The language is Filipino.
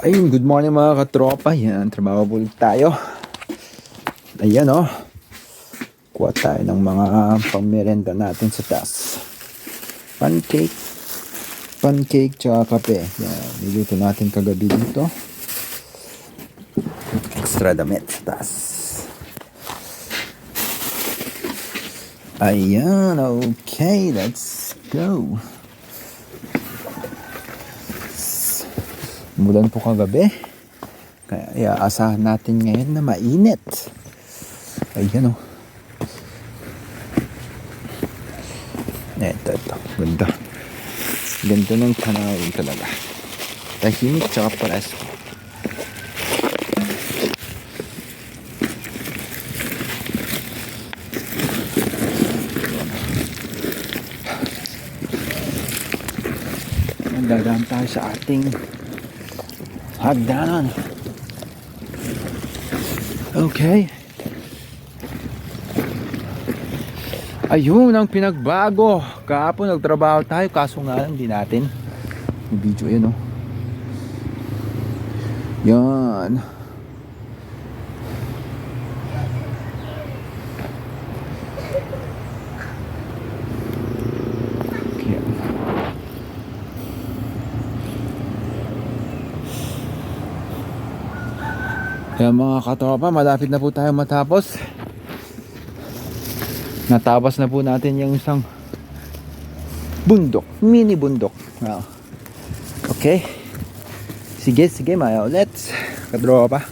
Ayun, good morning mga katropa. Yan, trabaho ulit tayo. Ayan o. Kuha tayo ng mga pangmerenda natin sa taas. Pancake. Pancake tsaka kape. Yan, niluto natin kagabi dito. Extra damit sa taas. Ayan, okay, let's go. Umulan po kagabi. Kaya aasahan natin ngayon na mainit. Ayan o. Ito. Ganda. Ganda ng tanawin talaga. Tahimik tsaka presko. Dadaan tayo sa ating hagdanan. Okay. Ayun ang pinagbago. Kahapon nagtrabaho tayo, kaso nga lang di natin yung video yun, oh. Yan. Kaya mga katropa, malapit na po tayo matapos. Natapos na po natin yung isang bundok, mini bundok. Okay. Sige, maya ulit katropa.